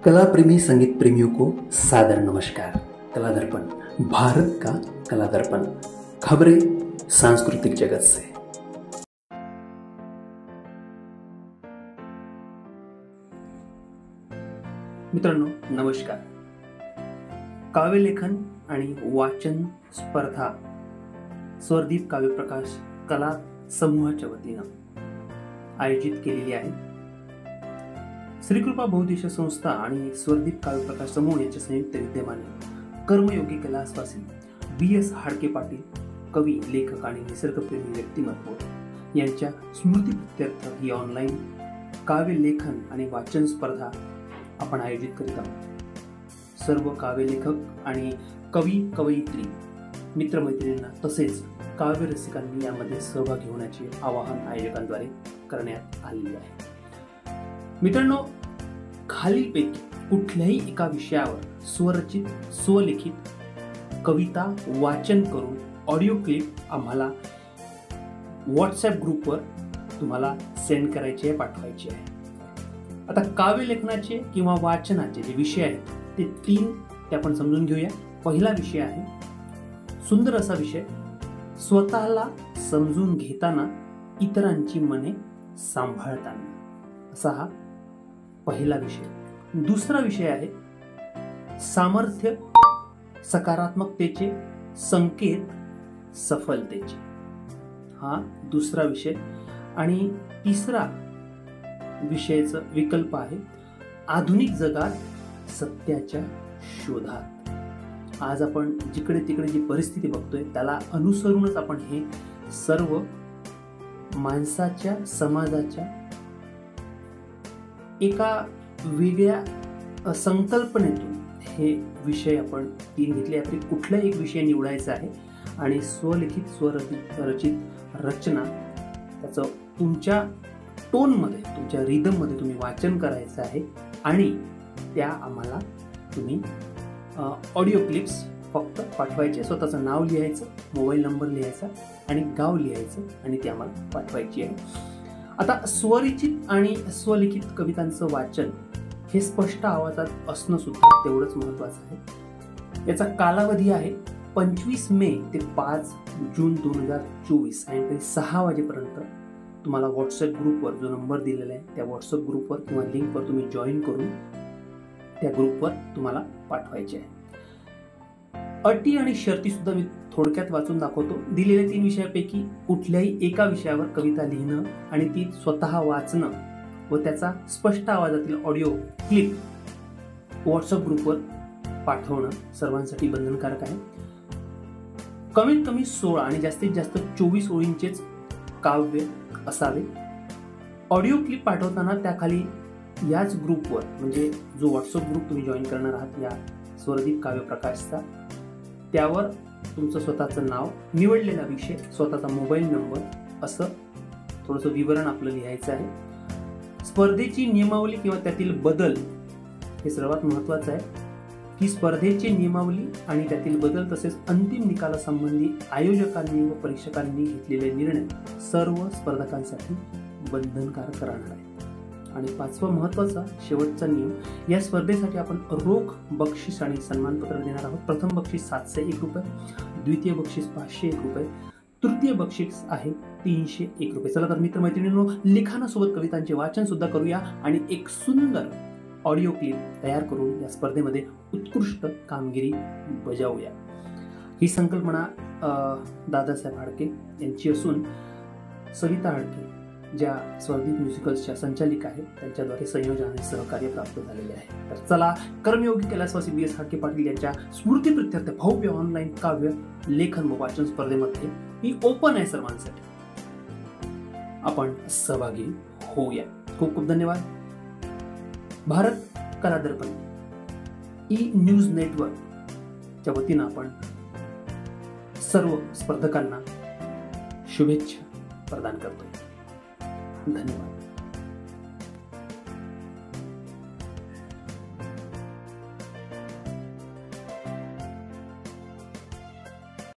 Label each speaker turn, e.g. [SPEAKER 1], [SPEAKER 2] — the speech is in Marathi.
[SPEAKER 1] कला प्रेमी संगीत प्रेमियों को सादर नमस्कार। कला दर्पण, भारत का कला दर्पण, खबरें सांस्कृतिक जगत से। मित्रांनो नमस्कार। काव्यलेखन आणि वाचन स्पर्धा स्वरदीप काव्यप्रकाश कला समूहाच्या वतीनं आयोजित केलेली आहे। श्रीकृपा बहुउद्देशीय संस्था आणि स्वरदीप काव्यप्रकाश समूह यांच्या संयुक्त विद्यमाने कर्मयोगी कैलासवासी BS हाडके पाटील, कवी, लेखक आणि निसर्गप्रेमी व्यक्तिमत्व यांच्या स्मृतीप्रित्यर्थ ही ऑनलाईन काव्यलेखन आणि वाचन स्पर्धा आपण आयोजित करीत आहोत। सर्व काव्यलेखक आणि कवी, कवयित्री, मित्रमैत्रिणींना तसेच काव्य रसिकांनी यामध्ये सहभागी होण्याचे आवाहन आयोजकांद्वारे करण्यात आलेले आहे। मित्रांनो, खालीलपैकी कुठल्याही एका विषयावर स्वरचित, स्वलिखित कविता वाचन करून ऑडिओ क्लिप आम्हाला व्हॉट्सॲप ग्रुपवर तुम्हाला सेंड करायची आहे, पाठवायची आहे। आता काव्यलेखनाचे किंवा वाचनाचे जे विषय आहेत ते 3 ते आपण समजून घेऊया। पहिला विषय आहे सुंदर असा विषय, स्वतःला समजून घेताना इतरांची मने सांभाळताना, असा हा पहिला विषय। दुसरा विषय आहे सामर्थ्य, सकारात्मकतेचे संकेत सफलतेचे, हा दुसरा विषय। आणि तिसरा विषयाचा विकल्प आहे आधुनिक जगात सत्याच्या शोधात। आज आपण जिकडे तिकडे जी परिस्थिती बघतोय त्याला अनुसरूनच आपण हे सर्व माणसाच्या, समाजाच्या एका वेगळ्या संकल्पनेतून हे विषय आपण 3 घेतले। यापैकी कुठला एक विषय निवडायचा आहे आणि स्वलिखित, स्वरचित रचना त्याचं तुमच्या टोनमध्ये, तुमच्या रिदममध्ये तुम्ही वाचन करायचं आहे आणि त्या आम्हाला तुम्ही ऑडिओ क्लिप्स फक्त पाठवायचे। स्वतःचं नाव लिहायचं, मोबाईल नंबर लिहायचा आणि गाव लिहायचं आणि ती आम्हाला पाठवायची आहे। आता स्वरचित आणि स्वलिखित कवितांचं वाचन हे स्पष्ट आवाजात असणं सुद्धा तेवढंच महत्त्वाचं आहे। याचा कालावधी आहे 25 मे ते 5 जून 2024 सायंकाळी 6 वाजेपर्यंत। तुम्हाला व्हॉट्सॲप ग्रुपवर जो नंबर दिलेला आहे त्या व्हॉट्सॲप ग्रुपवर किंवा लिंकवर तुम्ही जॉईन करून त्या ग्रुपवर तुम्हाला पाठवायचे आहे। अटी आणि शर्ती सुद्धा मी थोडक्यात वाचून दाखवतो। दिलेल्या 3 विषयापैकी कुठल्याही एका विषयावर कविता लिहिणं आणि ती स्वतः वाचणं व त्याचा स्पष्ट आवाजातील ऑडिओ क्लिप व्हॉट्सअप ग्रुपवर पाठवणं सर्वांसाठी बंधनकारक आहे। कमीत कमी 16 आणि जास्तीत जास्त 24 ओळींचेच काव्य असावे। ऑडिओ क्लिप पाठवताना त्याखाली याच ग्रुपवर, म्हणजे जो व्हॉट्सअप ग्रुप तुम्ही जॉईन करणार आहात या स्वरदीप काव्यप्रकाशचा, त्यावर तुमचं स्वतःचं नाव, निवडलेला विषय, स्वतःचा मोबाईल नंबर असं थोडंसं विवरण आपलं लिहायचं आहे। स्पर्धेची नियमावली किंवा त्यातील बदल हे सर्वात महत्त्वाचं आहे की स्पर्धेची नियमावली आणि त्यातील बदल तसेच अंतिम निकालासंबंधी आयोजकांनी व परीक्षकांनी घेतलेले निर्णय सर्व स्पर्धकांसाठी बंधनकारक राहणार आहे। आणि 5वा महत्त्वाचा शेवटचा नियम, या स्पर्धेसाठी आपण रोख बक्षीस आणि सन्मानपत्र देणार आहोत। प्रथम बक्षीस 701 रुपये, द्वितीय बक्षीस 501 रुपये, तृतीय बक्षीस आहे 301 रुपये। चला तर मित्रमैत्रिणींनो, लिखाणासोबत कवितांचे वाचन सुद्धा करूया आणि एक सुंदर ऑडिओ क्लिप तयार करून या स्पर्धेमध्ये उत्कृष्ट कामगिरी बजावूया। ही संकल्पना दादासाहेब हाडके यांची असून सविता हाडके ज्या स्वरदीप म्युझिकल्सच्या संचालिका आहेत त्यांच्याद्वारे संयोजन आणि सहकार्य प्राप्त झालेले आहे। तर चला, कर्मयोगी कैलासवासी BS हाडके पाटील यांच्या स्मृतीप्रित्यर्थ भव्य ऑनलाईन काव्य लेखन व वाचन स्पर्धेमध्ये ही ओपन आहे सर्वांसाठी, आपण सहभागी होऊया। खूप खूप धन्यवाद। भारत कला दर्पण न्यूज नेटवर्कच्या वतीनं आपण सर्व स्पर्धकांना शुभेच्छा प्रदान करतो। धन्यवाद।